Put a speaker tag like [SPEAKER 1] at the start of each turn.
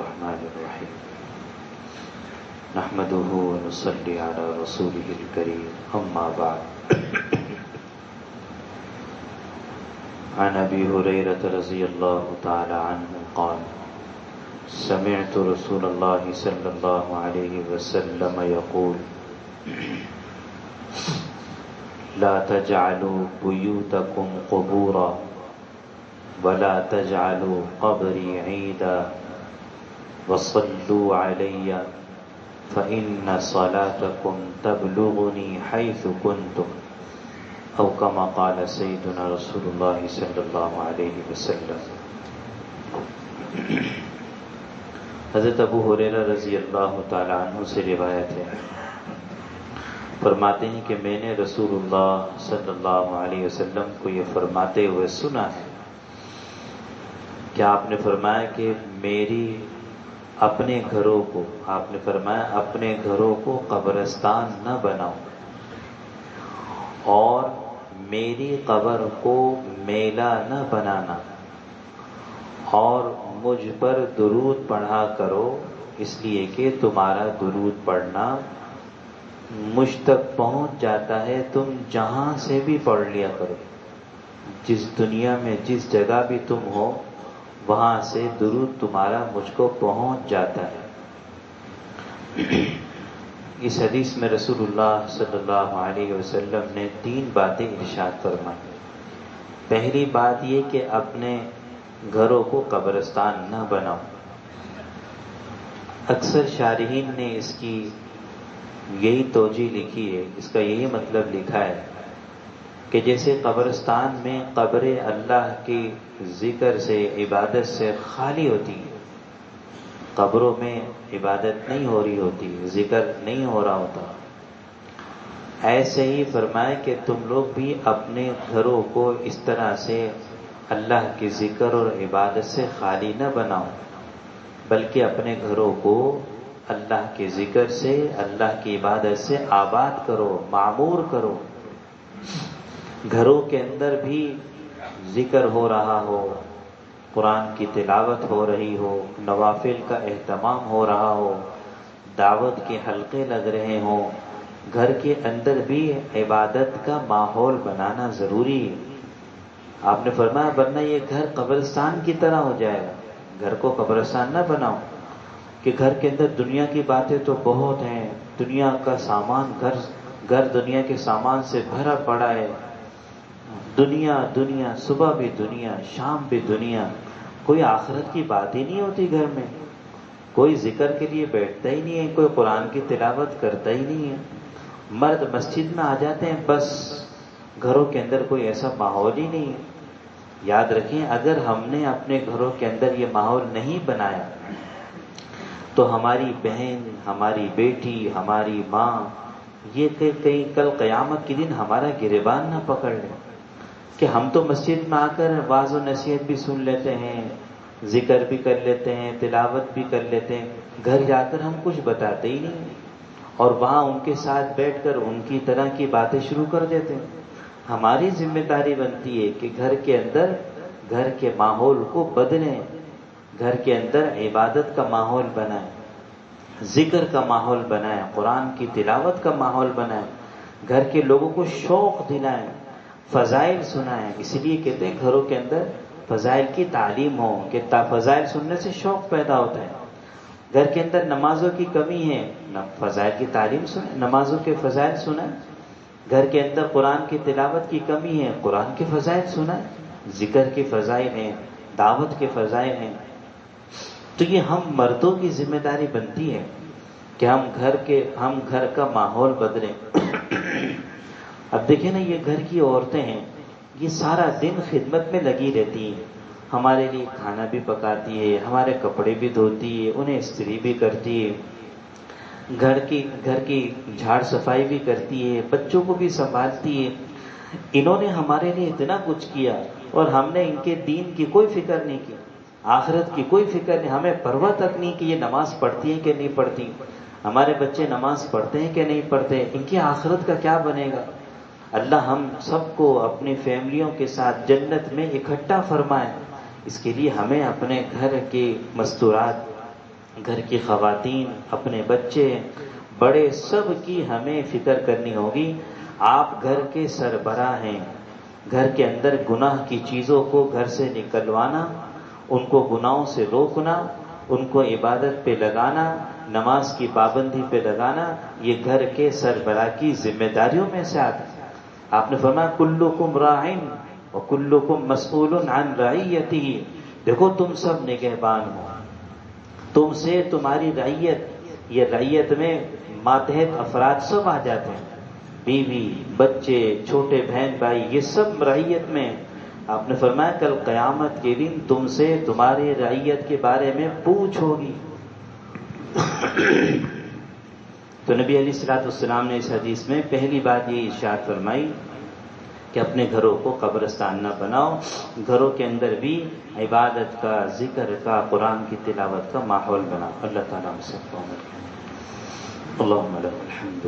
[SPEAKER 1] الرحمن الرحيم نحمده ونصلي على رسوله الكريم أما بعد عن أبي هريرة رضي الله تعالى عنه قال سمعت رسول الله صلى الله عليه وسلم يقول لا تجعلوا بيوتكم قبورا ولا تجعلوا قبري عيدا وصلوا علي فإن صلاتكم تبلغني حيث كنتم أو كما قال سيدنا رسول الله صلى الله عليه وسلم۔ حضرت ابو ہریرہ رضی اللہ تعالی عنہ سے روایت ہے، فرماتے ہیں کہ میں نے رسول اللہ صلی اللہ علیہ وسلم کو یہ فرماتے ہوئے سنا ہے کہ آپ نے فرمایا کہ میری اپنے گھروں کو، آپ نے فرمایا اپنے گھروں کو قبرستان نہ بناؤ اور میری قبر کو میلہ نہ بنانا، اور مجھ پر درود پڑھا کرو، اس لیے کہ تمہارا درود پڑھنا مجھ تک پہنچ جاتا ہے، تم جہاں سے بھی پڑھ لیا کرو، جس دنیا میں جس جگہ بھی تم ہو وہاں سے درود تمہارا مجھ کو پہنچ جاتا ہے۔ اس حدیث میں رسول اللہ صلی اللہ علیہ وسلم نے 3 باتیں ارشاد فرمائی۔ پہلی بات یہ کہ اپنے گھروں کو قبرستان نہ بناؤ۔ اکثر شارحین نے اس کی یہی توجیہ لکھی ہے، اس کا یہی مطلب لکھا ہے کہ جیسے قبرستان میں قبر اللہ کی ذکر سے، عبادت سے خالی ہوتی ہے، قبروں میں عبادت نہیں ہو رہی ہوتی، ذکر نہیں ہو رہا ہوتا، ایسے ہی فرمائے کہ تم لوگ بھی اپنے گھروں کو اس طرح سے اللہ کے ذکر اور عبادت سے خالی نہ بناؤ، بلکہ اپنے گھروں کو اللہ کے ذکر سے، اللہ کی عبادت سے آباد کرو، معمور کرو۔ گھروں کے اندر بھی ذکر ہو رہا ہو، قرآن کی تلاوت ہو رہی ہو، نوافل کا اہتمام ہو رہا ہو، دعوت کے حلقے لگ رہے ہوں، گھر کے اندر بھی عبادت کا ماحول بنانا ضروری ہے۔ آپ نے فرمایا ورنہ یہ گھر قبرستان کی طرح ہو جائے گا۔ گھر کو قبرستان نہ بناؤ کہ گھر کے اندر دنیا کی باتیں تو بہت ہیں، دنیا کا سامان، گھر دنیا کے سامان سے بھرا پڑا ہے، دنیا دنیا، صبح بھی دنیا، شام بھی دنیا، کوئی آخرت کی بات ہی نہیں ہوتی گھر میں، کوئی ذکر کے لیے بیٹھتا ہی نہیں ہے، کوئی قرآن کی تلاوت کرتا ہی نہیں ہے، مرد مسجد میں آ جاتے ہیں بس، گھروں کے اندر کوئی ایسا ماحول ہی نہیں ہے۔ یاد رکھیں اگر ہم نے اپنے گھروں کے اندر یہ ماحول نہیں بنایا تو ہماری بہن، ہماری بیٹی، ہماری ماں، یہ کہیں کل قیامت کے دن ہمارا گریبان نہ پکڑ لے کہ ہم تو مسجد میں آ کر واعظ و نصیحت بھی سن لیتے ہیں، ذکر بھی کر لیتے ہیں، تلاوت بھی کر لیتے ہیں، گھر جا کر ہم کچھ بتاتے ہی نہیں ہیں اور وہاں ان کے ساتھ بیٹھ کر ان کی طرح کی باتیں شروع کر دیتے ہیں۔ ہماری ذمہ داری بنتی ہے کہ گھر کے اندر، گھر کے ماحول کو بدلیں، گھر کے اندر عبادت کا ماحول بنائیں، ذکر کا ماحول بنائیں، قرآن کی تلاوت کا ماحول بنائیں، گھر کے لوگوں کو شوق دلائیں، فضائل سنائیں۔ اسی لیے کہتے ہیں گھروں کے اندر فضائل کی تعلیم ہو، کہ فضائل سننے سے شوق پیدا ہوتا ہے۔ گھر کے اندر نمازوں کی کمی ہے، فضائل کی تعلیم سنیں، نمازوں کے فضائل سنیں۔ گھر کے اندر قرآن کی تلاوت کی کمی ہے، قرآن کے فضائل سنیں، ذکر کے فضائل ہیں، دعوت کے فضائل ہیں۔ تو یہ ہم مردوں کی ذمہ داری بنتی ہے کہ ہم گھر کا ماحول بدلیں۔ اب دیکھیں نا، یہ گھر کی عورتیں ہیں، یہ سارا دن خدمت میں لگی رہتی ہیں، ہمارے لیے کھانا بھی پکاتی ہے، ہمارے کپڑے بھی دھوتی ہے، انہیں استری بھی کرتی ہے، گھر کی جھاڑ صفائی بھی کرتی ہے، بچوں کو بھی سنبھالتی ہے۔ انہوں نے ہمارے لیے اتنا کچھ کیا اور ہم نے ان کے دین کی کوئی فکر نہیں کی، آخرت کی کوئی فکر نہیں، ہمیں پرواہ تک نہیں کہ یہ نماز پڑھتی ہے کہ نہیں پڑھتی، ہمارے بچے نماز پڑھتے ہیں کہ نہیں پڑھتے، ان کی آخرت کا کیا بنے گا۔ اللہ ہم سب کو اپنی فیملیوں کے ساتھ جنت میں اکٹھا فرمائے، اس کے لیے ہمیں اپنے گھر کے مستورات، گھر کی خواتین، اپنے بچے، بڑے، سب کی ہمیں فکر کرنی ہوگی۔ آپ گھر کے سربراہ ہیں، گھر کے اندر گناہ کی چیزوں کو گھر سے نکلوانا، ان کو گناہوں سے روکنا، ان کو عبادت پہ لگانا، نماز کی پابندی پہ لگانا، یہ گھر کے سربراہ کی ذمہ داریوں میں سے آتا ہے۔ آپ نے فرمایا کلکم راعٍ وکلکم مسئول عن رعیتہ، دیکھو تم سب نگہبان ہو، تم سے تمہاری رعیت، یہ رعیت میں ماتحت افراد سب آ جاتے ہیں، بیوی، بچے، چھوٹے بہن بھائی، یہ سب رعیت میں۔ آپ نے فرمایا کل قیامت کے دن تم سے تمہاری رعیت کے بارے میں پوچھ ہوگی۔ تو نبی علیہ الصلوۃ والسلام نے اس حدیث میں پہلی بات یہ ارشاد فرمائی کہ اپنے گھروں کو قبرستان نہ بناؤ، گھروں کے اندر بھی عبادت کا، ذکر کا، قرآن کی تلاوت کا ماحول بناؤ۔ اللہ تعالیٰ ہم سب کو عمل کرے۔ اللہم لک الحمد